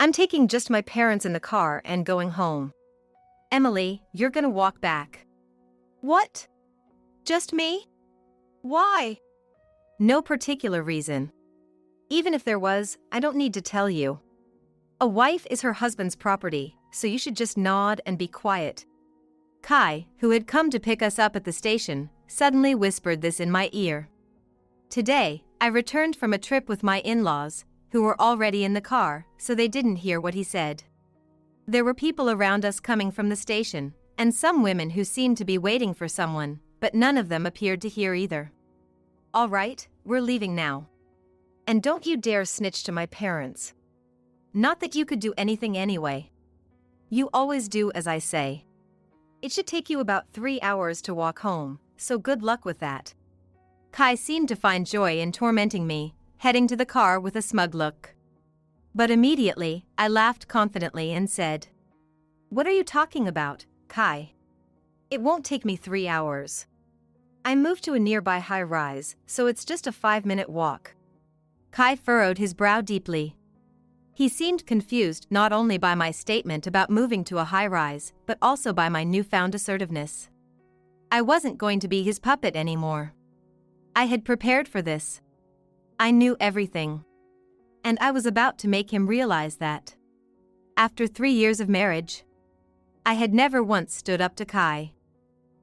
I'm taking just my parents in the car and going home. Emily, you're gonna walk back. What? Just me? Why? No particular reason. Even if there was, I don't need to tell you. A wife is her husband's property, so you should just nod and be quiet. Kai, who had come to pick us up at the station, suddenly whispered this in my ear. Today, I returned from a trip with my in-laws, who were already in the car, so they didn't hear what he said. There were people around us coming from the station, and some women who seemed to be waiting for someone, but none of them appeared to hear either. All right, we're leaving now. And don't you dare snitch to my parents. Not that you could do anything anyway. You always do as I say. It should take you about 3 hours to walk home, so good luck with that. Kai seemed to find joy in tormenting me, heading to the car with a smug look. But immediately, I laughed confidently and said, "What are you talking about, Kai? It won't take me 3 hours. I moved to a nearby high-rise, so it's just a 5-minute walk." Kai furrowed his brow deeply. He seemed confused not only by my statement about moving to a high-rise, but also by my newfound assertiveness. I wasn't going to be his puppet anymore. I had prepared for this. I knew everything. And I was about to make him realize that. After 3 years of marriage, I had never once stood up to Kai.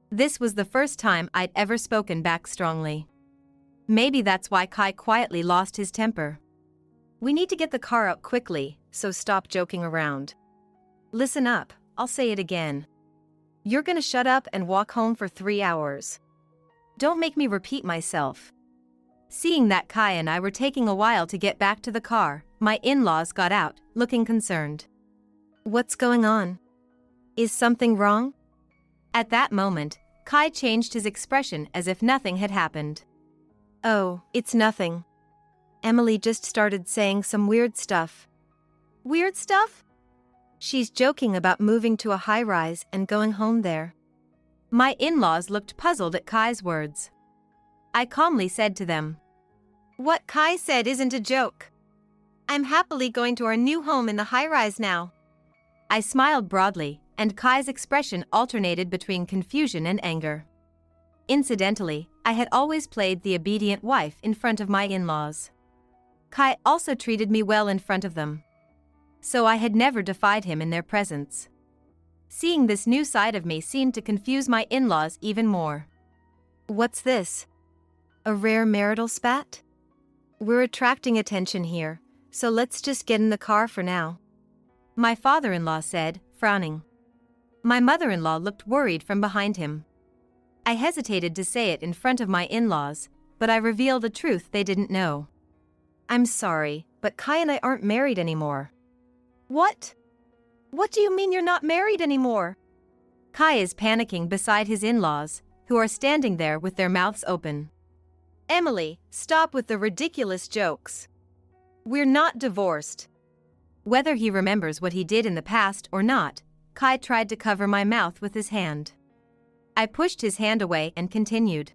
This was the first time I'd ever spoken back strongly. Maybe that's why Kai quietly lost his temper. We need to get the car out quickly, so stop joking around. Listen up, I'll say it again. You're gonna shut up and walk home for 3 hours. Don't make me repeat myself. Seeing that Kai and I were taking a while to get back to the car, my in-laws got out, looking concerned. What's going on? Is something wrong? At that moment, Kai changed his expression as if nothing had happened. Oh, it's nothing. Emily just started saying some weird stuff. Weird stuff? She's joking about moving to a high-rise and going home there. My in-laws looked puzzled at Kai's words. I calmly said to them, "What Kai said isn't a joke. I'm happily going to our new home in the high-rise now." I smiled broadly, and Kai's expression alternated between confusion and anger. Incidentally, I had always played the obedient wife in front of my in-laws. Kai also treated me well in front of them. So I had never defied him in their presence. Seeing this new side of me seemed to confuse my in-laws even more. What's this? A rare marital spat? We're attracting attention here, so let's just get in the car for now. My father-in-law said, frowning. My mother-in-law looked worried from behind him. I hesitated to say it in front of my in-laws, but I revealed a truth they didn't know. I'm sorry, but Kai and I aren't married anymore. What? What do you mean you're not married anymore? Kai is panicking beside his in-laws, who are standing there with their mouths open. Emily, stop with the ridiculous jokes. We're not divorced. Whether he remembers what he did in the past or not, Kai tried to cover my mouth with his hand. I pushed his hand away and continued.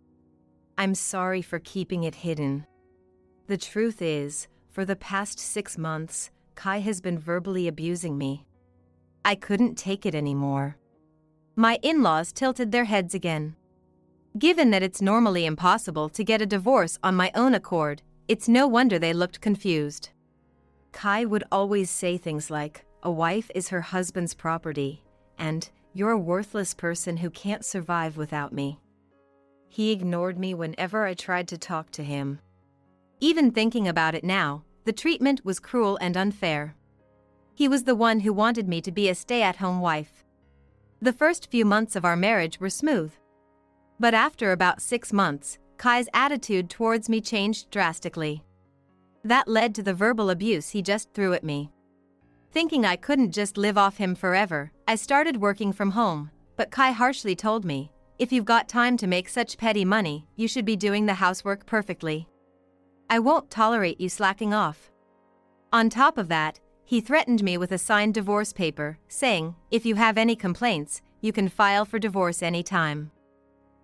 I'm sorry for keeping it hidden. The truth is, for the past 6 months, Kai has been verbally abusing me. I couldn't take it anymore. My in-laws tilted their heads again. Given that it's normally impossible to get a divorce on my own accord, it's no wonder they looked confused. Kai would always say things like, a wife is her husband's property, and you're a worthless person who can't survive without me. He ignored me whenever I tried to talk to him. Even thinking about it now, the treatment was cruel and unfair. He was the one who wanted me to be a stay-at-home wife. The first few months of our marriage were smooth. But after about 6 months, Kai's attitude towards me changed drastically. That led to the verbal abuse he just threw at me. Thinking I couldn't just live off him forever, I started working from home, but Kai harshly told me, if you've got time to make such petty money, you should be doing the housework perfectly. I won't tolerate you slacking off. On top of that, he threatened me with a signed divorce paper, saying, if you have any complaints, you can file for divorce anytime.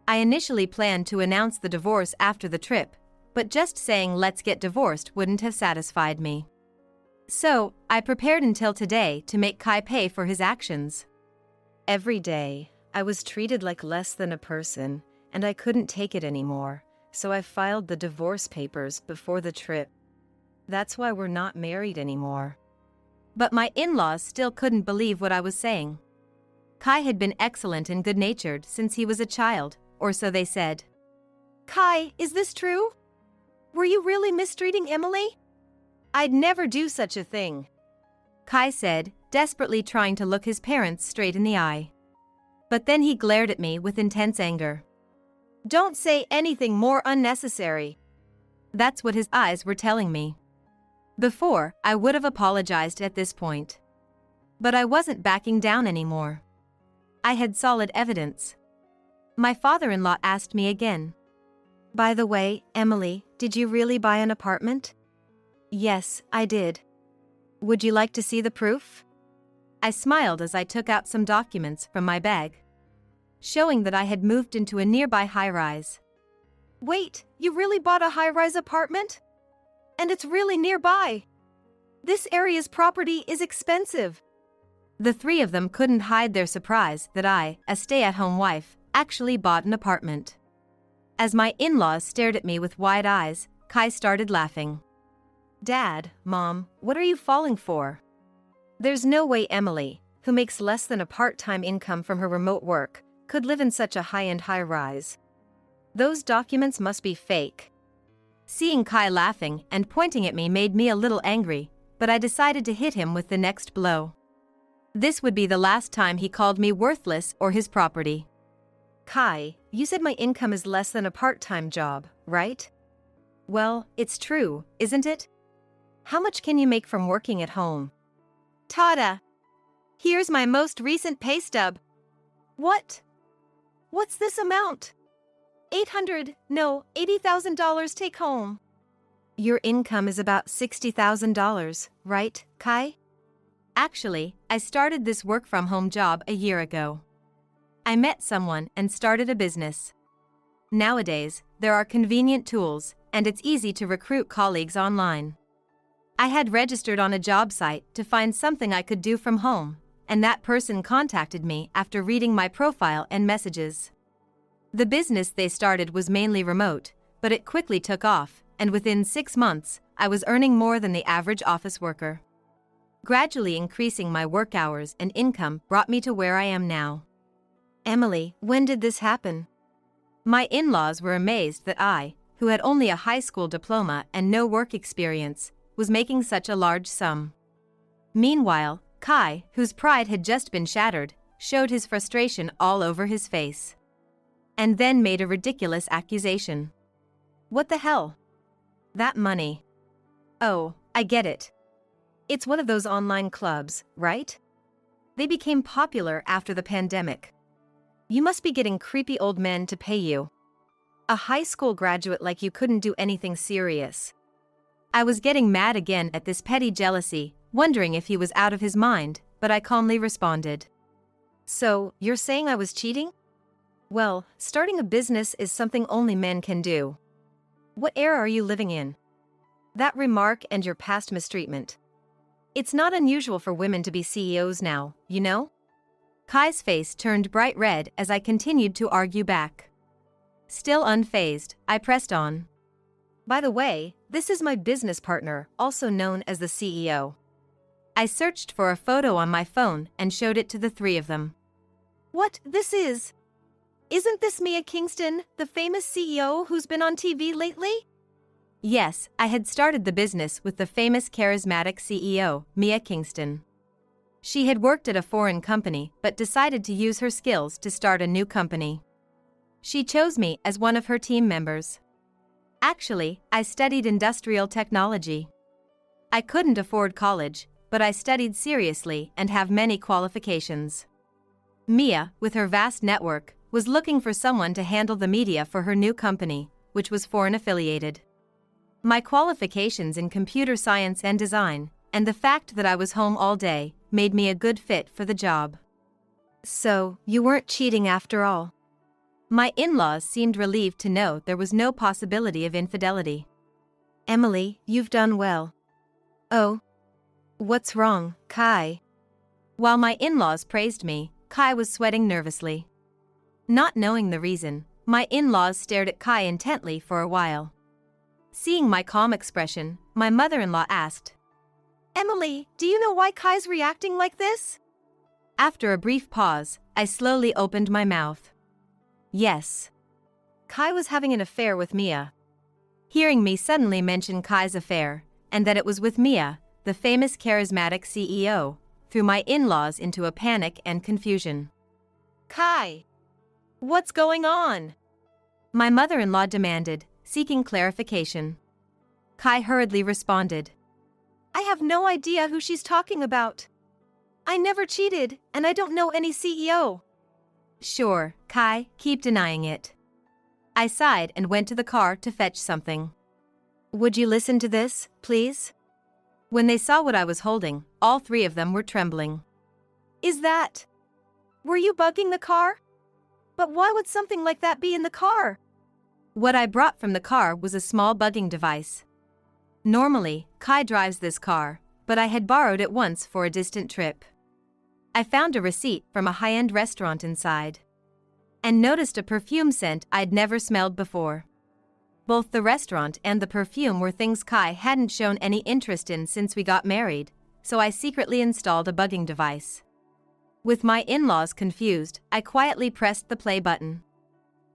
I initially planned to announce the divorce after the trip, but just saying let's get divorced wouldn't have satisfied me. So, I prepared until today to make Kai pay for his actions. Every day, I was treated like less than a person, and I couldn't take it anymore, so I filed the divorce papers before the trip. That's why we're not married anymore. But my in-laws still couldn't believe what I was saying. Kai had been excellent and good-natured since he was a child, or so they said. Kai, is this true? Were you really mistreating Emily? I'd never do such a thing, Kai said, desperately trying to look his parents straight in the eye. But then he glared at me with intense anger. Don't say anything more unnecessary. That's what his eyes were telling me. Before, I would have apologized at this point. But I wasn't backing down anymore. I had solid evidence. My father-in-law asked me again. By the way, Emily, did you really buy an apartment? Yes, I did. Would you like to see the proof? I smiled as I took out some documents from my bag, showing that I had moved into a nearby high-rise. Wait, you really bought a high-rise apartment? And it's really nearby. This area's property is expensive. The three of them couldn't hide their surprise that I, a stay-at-home wife, actually bought an apartment. As my in-laws stared at me with wide eyes, Kai started laughing. Dad, Mom, what are you falling for? There's no way Emily, who makes less than a part-time income from her remote work, could live in such a high-end high-rise. Those documents must be fake. Seeing Kai laughing and pointing at me made me a little angry, but I decided to hit him with the next blow. This would be the last time he called me worthless or his property. Kai, you said my income is less than a part-time job, right? Well, it's true, isn't it? How much can you make from working at home? Tada! Here's my most recent pay stub. What? What's this amount? $80,000 take home. Your income is about $60,000, right, Kai? Actually, I started this work-from-home job a year ago. I met someone and started a business. Nowadays, there are convenient tools, and it's easy to recruit colleagues online. I had registered on a job site to find something I could do from home, and that person contacted me after reading my profile and messages. The business they started was mainly remote, but it quickly took off, and within 6 months, I was earning more than the average office worker. Gradually increasing my work hours and income brought me to where I am now. Emily, when did this happen? My in-laws were amazed that I, who had only a high school diploma and no work experience, was making such a large sum. Meanwhile, Kai, whose pride had just been shattered, showed his frustration all over his face. And then made a ridiculous accusation. What the hell? That money. Oh, I get it. It's one of those online clubs, right? They became popular after the pandemic. You must be getting creepy old men to pay you. A high school graduate like you couldn't do anything serious. I was getting mad again at this petty jealousy, wondering if he was out of his mind, but I calmly responded. So, you're saying I was cheating? Well, starting a business is something only men can do. What era are you living in? That remark and your past mistreatment. It's not unusual for women to be CEOs now, you know? Kai's face turned bright red as I continued to argue back. Still unfazed, I pressed on. By the way, this is my business partner, also known as the CEO. I searched for a photo on my phone and showed it to the three of them. What this is? Isn't this Mia Kingston, the famous CEO who's been on TV lately? Yes, I had started the business with the famous charismatic CEO, Mia Kingston. She had worked at a foreign company but decided to use her skills to start a new company. She chose me as one of her team members. Actually, I studied industrial technology. I couldn't afford college, but I studied seriously and have many qualifications. Mia, with her vast network, was looking for someone to handle the media for her new company, which was foreign-affiliated. My qualifications in computer science and design, and the fact that I was home all day, made me a good fit for the job. So, you weren't cheating after all? My in-laws seemed relieved to know there was no possibility of infidelity. Emily, you've done well. Oh, What's wrong, Kai? While my in-laws praised me, Kai was sweating nervously. Not knowing the reason, my in-laws stared at Kai intently for a while. Seeing my calm expression, my mother-in-law asked, Emily, do you know why Kai's reacting like this? After a brief pause, I slowly opened my mouth. Yes. Kai was having an affair with Mia. Hearing me suddenly mention Kai's affair, and that it was with Mia, the famous charismatic CEO, threw my in-laws into a panic and confusion. Kai, what's going on? My mother-in-law demanded, seeking clarification. Kai hurriedly responded. I have no idea who she's talking about. I never cheated, and I don't know any CEO. Sure, Kai, keep denying it. I sighed and went to the car to fetch something. Would you listen to this, please? When they saw what I was holding, all three of them were trembling. Is that? Were you bugging the car? But why would something like that be in the car? What I brought from the car was a small bugging device. Normally, Kai drives this car, but I had borrowed it once for a distant trip. I found a receipt from a high-end restaurant inside, and noticed a perfume scent I'd never smelled before. Both the restaurant and the perfume were things Kai hadn't shown any interest in since we got married, so I secretly installed a bugging device. With my in-laws confused, I quietly pressed the play button.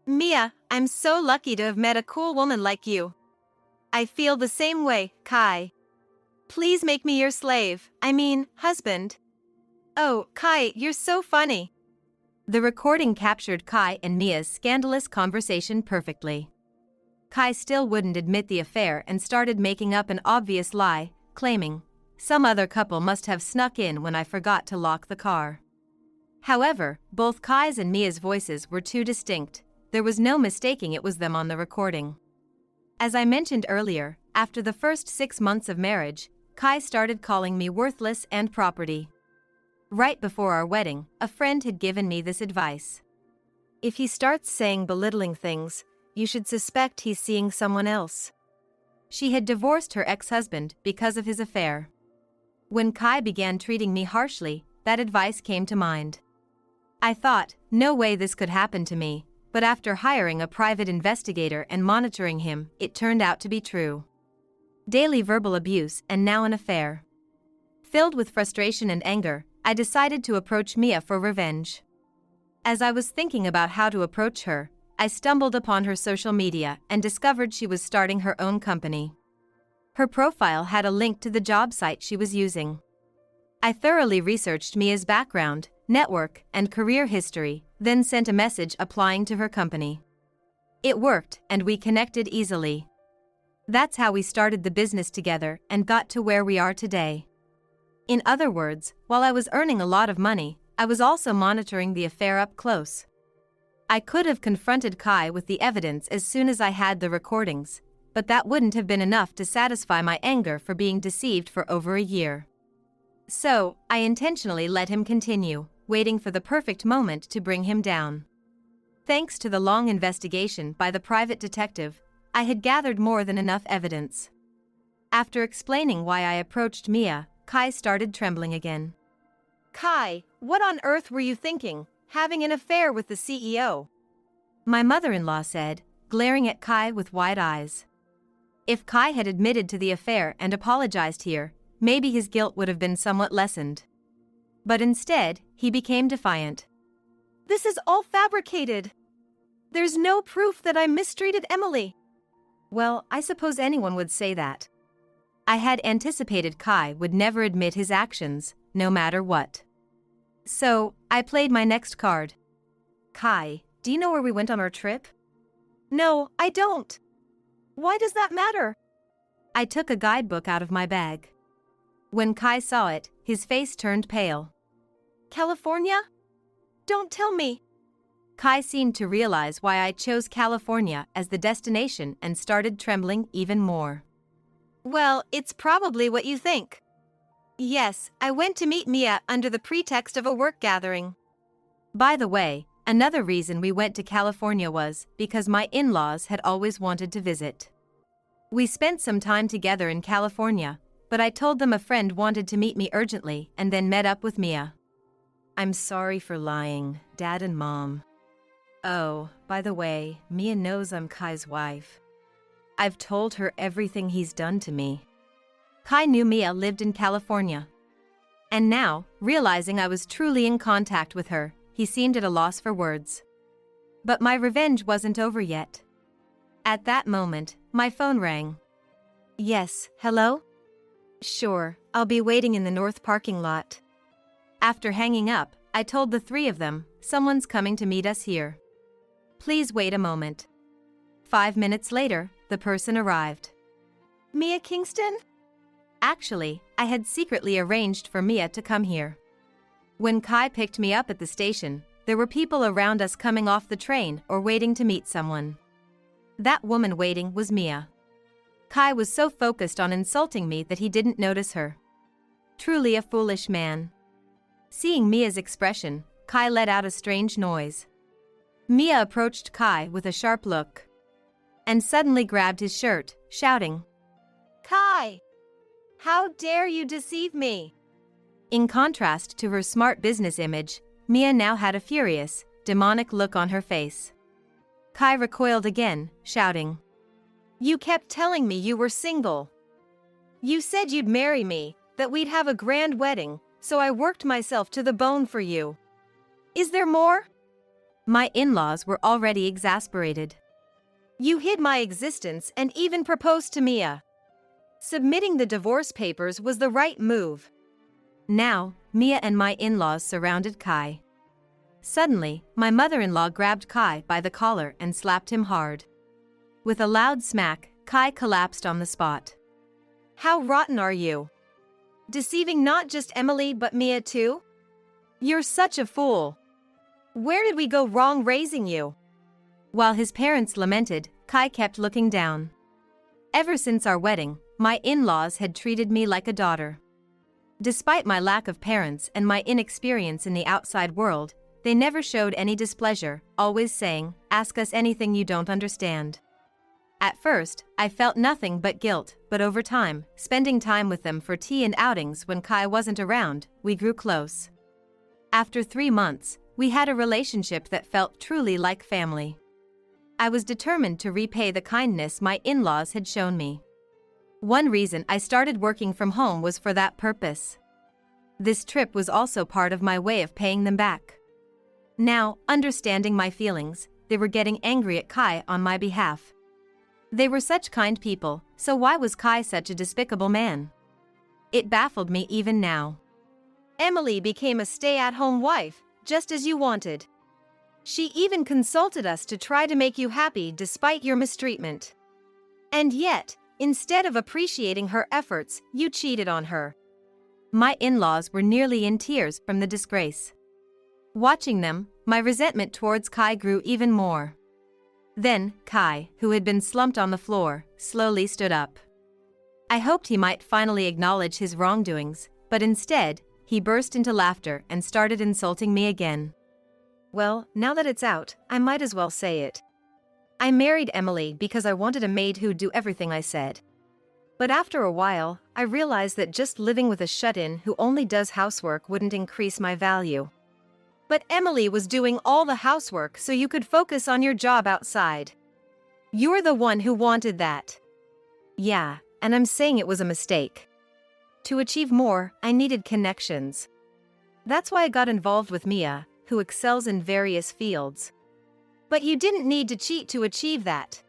Mia, I'm so lucky to have met a cool woman like you. I feel the same way, Kai. Please make me your slave, husband. Oh, Kai, you're so funny. The recording captured Kai and Mia's scandalous conversation perfectly. Kai still wouldn't admit the affair and started making up an obvious lie, claiming, some other couple must have snuck in when I forgot to lock the car. However, both Kai's and Mia's voices were too distinct. There was no mistaking it was them on the recording. As I mentioned earlier, after the first 6 months of marriage, Kai started calling me worthless and property. Right before our wedding, a friend had given me this advice. If he starts saying belittling things, you should suspect he's seeing someone else. She had divorced her ex-husband because of his affair. When Kai began treating me harshly, that advice came to mind. I thought, no way this could happen to me, but after hiring a private investigator and monitoring him, it turned out to be true. Daily verbal abuse and now an affair. Filled with frustration and anger, I decided to approach Mia for revenge. As I was thinking about how to approach her, I stumbled upon her social media and discovered she was starting her own company. Her profile had a link to the job site she was using. I thoroughly researched Mia's background, network, and career history, then sent a message applying to her company. It worked, and we connected easily. That's how we started the business together and got to where we are today. In other words, while I was earning a lot of money, I was also monitoring the affair up close. I could have confronted Kai with the evidence as soon as I had the recordings, but that wouldn't have been enough to satisfy my anger for being deceived for over a year. So, I intentionally let him continue, waiting for the perfect moment to bring him down. Thanks to the long investigation by the private detective, I had gathered more than enough evidence. After explaining why I approached Mia, Kai started trembling again. Kai, what on earth were you thinking, having an affair with the CEO? My mother-in-law said, glaring at Kai with wide eyes. If Kai had admitted to the affair and apologized here, maybe his guilt would have been somewhat lessened. But instead, he became defiant. This is all fabricated. There's no proof that I mistreated Emily. Well, I suppose anyone would say that. I had anticipated Kai would never admit his actions, no matter what. So, I played my next card. Kai, do you know where we went on our trip? No, I don't. Why does that matter? I took a guidebook out of my bag. When Kai saw it, his face turned pale. California? Don't tell me. Kai seemed to realize why I chose California as the destination and started trembling even more. Well, it's probably what you think. Yes, I went to meet Mia under the pretext of a work gathering. By the way, another reason we went to California was because my in-laws had always wanted to visit. We spent some time together in California, but I told them a friend wanted to meet me urgently and then met up with Mia. I'm sorry for lying, Dad and Mom. Oh, by the way, Mia knows I'm Kai's wife. I've told her everything he's done to me. Kai knew Mia lived in California. And now, realizing I was truly in contact with her, he seemed at a loss for words. But my revenge wasn't over yet. At that moment, my phone rang. Yes, hello? Sure, I'll be waiting in the north parking lot. After hanging up, I told the three of them, someone's coming to meet us here. Please wait a moment. 5 minutes later, the person arrived. Mia Kingston? Actually, I had secretly arranged for Mia to come here. When Kai picked me up at the station, there were people around us coming off the train or waiting to meet someone. That woman waiting was Mia. Kai was so focused on insulting me that he didn't notice her. Truly a foolish man. Seeing Mia's expression, Kai let out a strange noise. Mia approached Kai with a sharp look. And suddenly grabbed his shirt, shouting, Kai! How dare you deceive me? In contrast to her smart business image, Mia now had a furious, demonic look on her face. Kai recoiled again, shouting, You kept telling me you were single. You said you'd marry me, that we'd have a grand wedding, so I worked myself to the bone for you. Is there more? My in-laws were already exasperated. You hid my existence and even proposed to Mia. Submitting the divorce papers was the right move. Now, Mia and my in-laws surrounded Kai. Suddenly, my mother-in-law grabbed Kai by the collar and slapped him hard. With a loud smack, Kai collapsed on the spot. How rotten are you? Deceiving not just Emily but Mia too? You're such a fool. Where did we go wrong raising you? While his parents lamented, Kai kept looking down. Ever since our wedding, my in-laws had treated me like a daughter. Despite my lack of parents and my inexperience in the outside world, they never showed any displeasure, always saying, Ask us anything you don't understand. At first, I felt nothing but guilt, but over time, spending time with them for tea and outings when Kai wasn't around, we grew close. After 3 months, we had a relationship that felt truly like family. I was determined to repay the kindness my in-laws had shown me. One reason I started working from home was for that purpose. This trip was also part of my way of paying them back. Now, understanding my feelings, they were getting angry at Kai on my behalf. They were such kind people, so why was Kai such a despicable man? It baffled me even now. Emily became a stay-at-home wife, just as you wanted. She even consulted us to try to make you happy despite your mistreatment. And yet, instead of appreciating her efforts, you cheated on her. My in-laws were nearly in tears from the disgrace. Watching them, my resentment towards Kai grew even more. Then, Kai, who had been slumped on the floor, slowly stood up. I hoped he might finally acknowledge his wrongdoings, but instead, he burst into laughter and started insulting me again. Well, now that it's out, I might as well say it. I married Emily because I wanted a maid who'd do everything I said. But after a while, I realized that just living with a shut-in who only does housework wouldn't increase my value. But Emily was doing all the housework so you could focus on your job outside. You're the one who wanted that. Yeah, and I'm saying it was a mistake. To achieve more, I needed connections. That's why I got involved with Mia, who excels in various fields. But you didn't need to cheat to achieve that.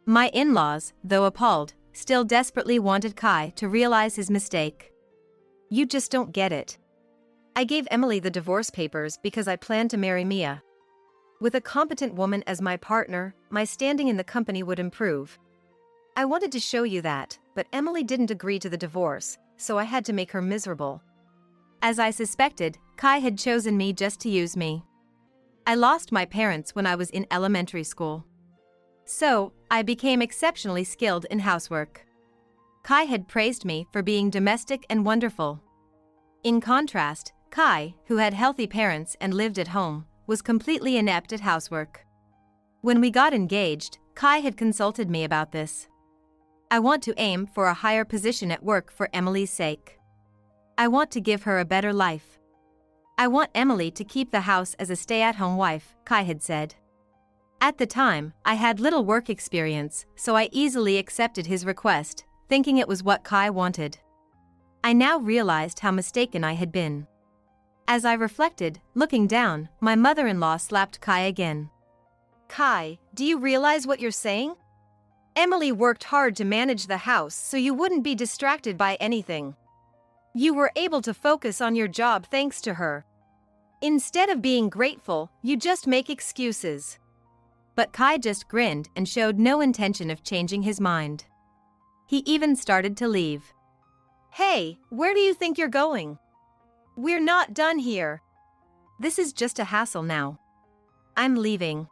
My in-laws, though appalled, still desperately wanted Kai to realize his mistake. You just don't get it. I gave Emily the divorce papers because I planned to marry Mia. With a competent woman as my partner, my standing in the company would improve. I wanted to show you that, but Emily didn't agree to the divorce, so I had to make her miserable. As I suspected, Kai had chosen me just to use me. I lost my parents when I was in elementary school. So, I became exceptionally skilled in housework. Kai had praised me for being domestic and wonderful. In contrast, Kai, who had healthy parents and lived at home, was completely inept at housework. When we got engaged, Kai had consulted me about this. I want to aim for a higher position at work for Emily's sake. I want to give her a better life. I want Emily to keep the house as a stay-at-home wife, Kai had said. At the time, I had little work experience, so I easily accepted his request, thinking it was what Kai wanted. I now realized how mistaken I had been. As I reflected, looking down, my mother-in-law slapped Kai again. Kai, do you realize what you're saying? Emily worked hard to manage the house so you wouldn't be distracted by anything. You were able to focus on your job thanks to her. Instead of being grateful, you just make excuses. But Kai just grinned and showed no intention of changing his mind. He even started to leave. Hey, where do you think you're going? We're not done here. This is just a hassle now. I'm leaving.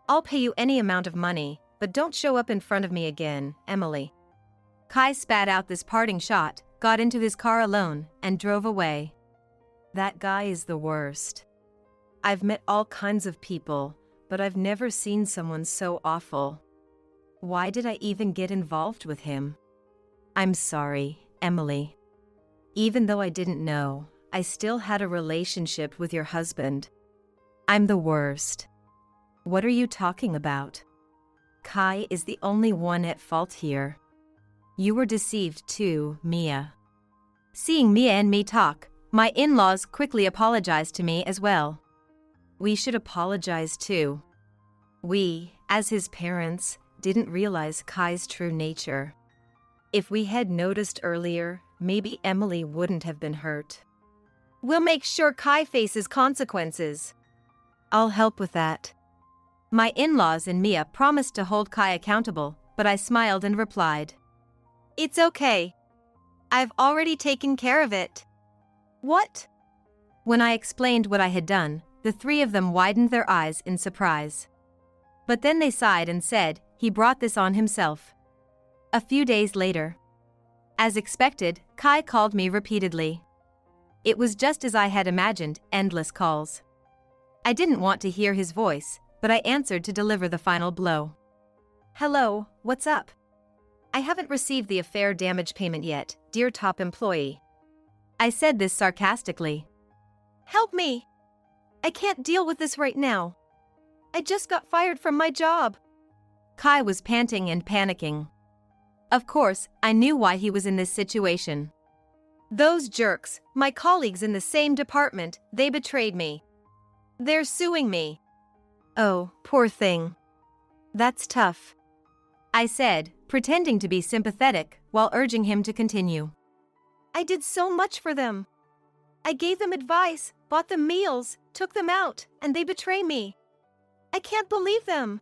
I'll pay you any amount of money, but don't show up in front of me again, Emily. Kai spat out this parting shot, got into his car alone, and drove away. That guy is the worst. I've met all kinds of people, but I've never seen someone so awful. Why did I even get involved with him? I'm sorry, Emily. Even though I didn't know, I still had a relationship with your husband. I'm the worst. What are you talking about? Kai is the only one at fault here. You were deceived too, Mia. Seeing Mia and me talk, my in-laws quickly apologized to me as well. We should apologize too. We, as his parents, didn't realize Kai's true nature. If we had noticed earlier, maybe Emily wouldn't have been hurt. We'll make sure Kai faces consequences. I'll help with that. My in-laws and Mia promised to hold Kai accountable, but I smiled and replied, It's okay. I've already taken care of it. What? When I explained what I had done, the three of them widened their eyes in surprise. But then they sighed and said, he brought this on himself. A few days later. As expected, Kai called me repeatedly. It was just as I had imagined, endless calls. I didn't want to hear his voice, but I answered to deliver the final blow. Hello, what's up? I haven't received the affair damage payment yet, dear top employee. I said this sarcastically. Help me! I can't deal with this right now. I just got fired from my job. Kai was panting and panicking. Of course, I knew why he was in this situation. Those jerks, my colleagues in the same department, they betrayed me. They're suing me. Oh, poor thing. That's tough. I said, pretending to be sympathetic while urging him to continue. I did so much for them. I gave them advice, bought them meals, took them out, and they betray me. I can't believe them.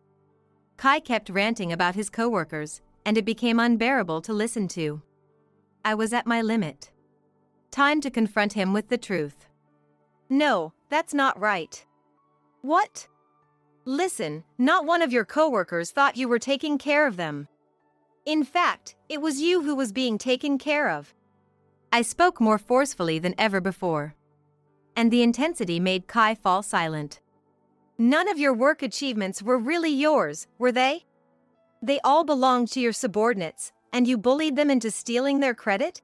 Kai kept ranting about his coworkers, and it became unbearable to listen to. I was at my limit. Time to confront him with the truth. No, that's not right. What? Listen, not one of your coworkers thought you were taking care of them. In fact, it was you who was being taken care of. I spoke more forcefully than ever before. And the intensity made Kai fall silent. None of your work achievements were really yours, were they? They all belonged to your subordinates, and you bullied them into stealing their credit?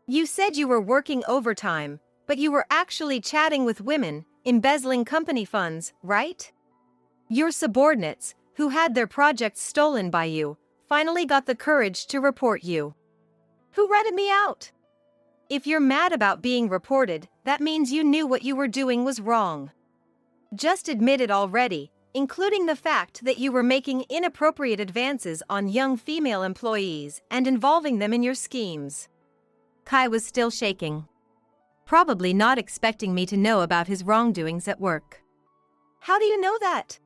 You said you were working overtime, but you were actually chatting with women, embezzling company funds, right? Your subordinates, who had their projects stolen by you, finally got the courage to report you. Who ratted me out? If you're mad about being reported, that means you knew what you were doing was wrong. Just admit it already, including the fact that you were making inappropriate advances on young female employees and involving them in your schemes. Kai was still shaking. Probably not expecting me to know about his wrongdoings at work. How do you know that?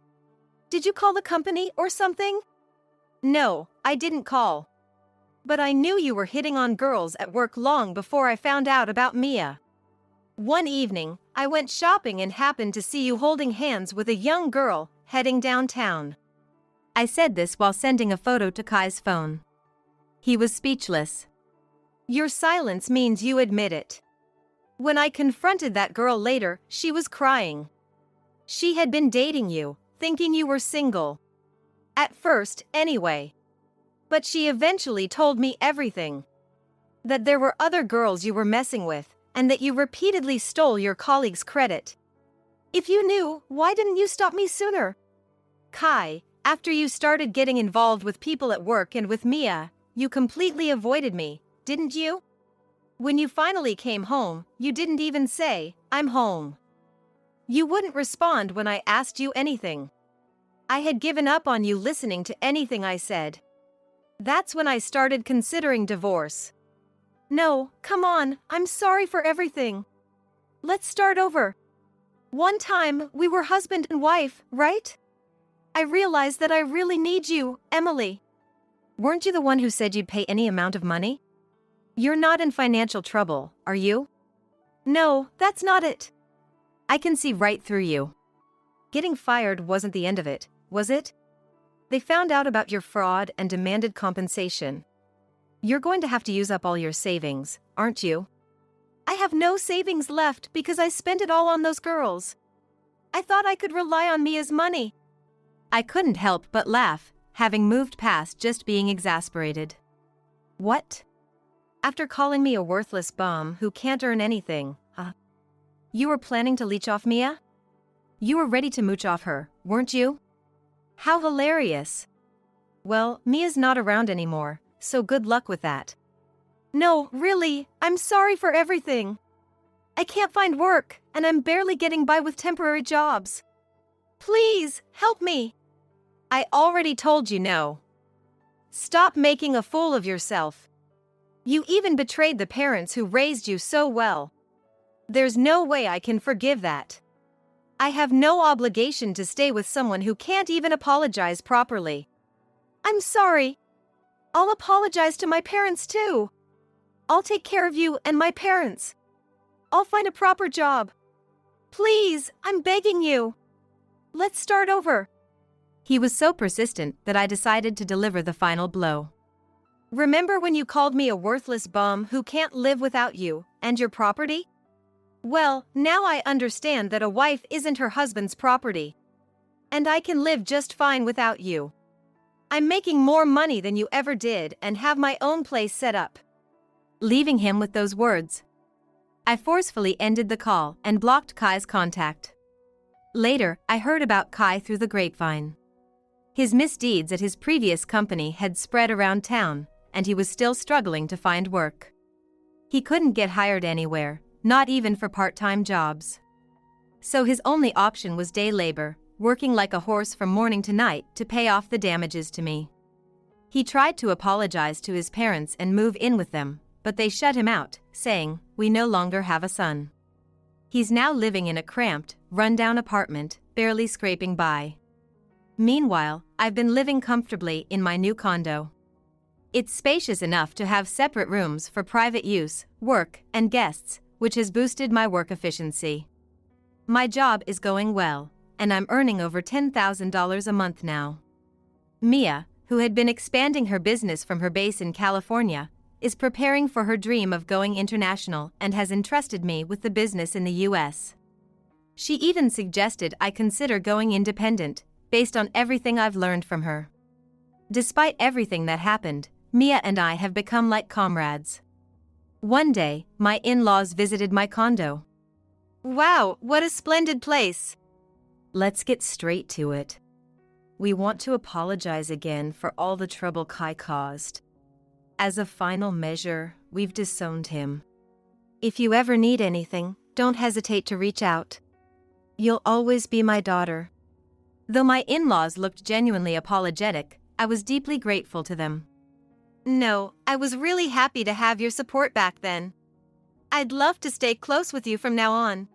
Did you call the company or something? No, I didn't call. But I knew you were hitting on girls at work long before I found out about Mia. One evening, I went shopping and happened to see you holding hands with a young girl heading downtown. I said this while sending a photo to Kai's phone. He was speechless. Your silence means you admit it. When I confronted that girl later, she was crying. She had been dating you, thinking you were single. At first, anyway. But she eventually told me everything. That there were other girls you were messing with, and that you repeatedly stole your colleagues' credit. If you knew, why didn't you stop me sooner? Kai, after you started getting involved with people at work and with Mia, you completely avoided me, didn't you? When you finally came home, you didn't even say, "I'm home." You wouldn't respond when I asked you anything. I had given up on you listening to anything I said. That's when I started considering divorce. No, come on, I'm sorry for everything. Let's start over. One time, we were husband and wife, right? I realized that I really need you, Emily. Weren't you the one who said you'd pay any amount of money? You're not in financial trouble, are you? No, that's not it. I can see right through you. Getting fired wasn't the end of it, was it? They found out about your fraud and demanded compensation. You're going to have to use up all your savings, aren't you? I have no savings left because I spent it all on those girls. I thought I could rely on Mia's money. I couldn't help but laugh, having moved past just being exasperated. What? After calling me a worthless bum who can't earn anything, you were planning to leech off Mia? You were ready to mooch off her, weren't you? How hilarious. Well, Mia's not around anymore, so good luck with that. No, really, I'm sorry for everything. I can't find work, and I'm barely getting by with temporary jobs. Please, help me. I already told you no. Stop making a fool of yourself. You even betrayed the parents who raised you so well. There's no way I can forgive that. I have no obligation to stay with someone who can't even apologize properly. I'm sorry. I'll apologize to my parents too. I'll take care of you and my parents. I'll find a proper job. Please, I'm begging you. Let's start over. He was so persistent that I decided to deliver the final blow. Remember when you called me a worthless bum who can't live without you and your property? Well, now I understand that a wife isn't her husband's property. And I can live just fine without you. I'm making more money than you ever did and have my own place set up. Leaving him with those words, I forcefully ended the call and blocked Kai's contact. Later, I heard about Kai through the grapevine. His misdeeds at his previous company had spread around town, and he was still struggling to find work. He couldn't get hired anywhere, not even for part-time jobs. So his only option was day labor, working like a horse from morning to night to pay off the damages to me. He tried to apologize to his parents and move in with them, but they shut him out, saying, "We no longer have a son." He's now living in a cramped, run-down apartment, barely scraping by. Meanwhile, I've been living comfortably in my new condo. It's spacious enough to have separate rooms for private use, work, and guests, which has boosted my work efficiency. My job is going well, and I'm earning over $10,000 a month now. Mia, who had been expanding her business from her base in California, is preparing for her dream of going international and has entrusted me with the business in the US. She even suggested I consider going independent, based on everything I've learned from her. Despite everything that happened, Mia and I have become like comrades. One day, my in-laws visited my condo. Wow, what a splendid place. Let's get straight to it. We want to apologize again for all the trouble Kai caused. As a final measure, we've disowned him. If you ever need anything, don't hesitate to reach out. You'll always be my daughter. Though my in-laws looked genuinely apologetic, I was deeply grateful to them. No, I was really happy to have your support back then. I'd love to stay close with you from now on.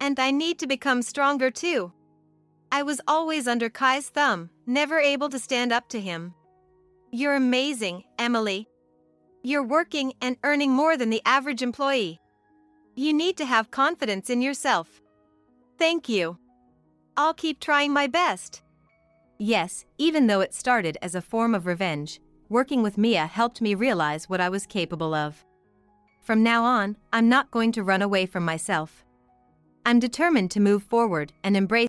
And I need to become stronger too. I was always under Kai's thumb, never able to stand up to him. You're amazing, Emily. You're working and earning more than the average employee. You need to have confidence in yourself. Thank you. I'll keep trying my best. Yes, even though it started as a form of revenge, working with Mia helped me realize what I was capable of. From now on, I'm not going to run away from myself. I'm determined to move forward and embrace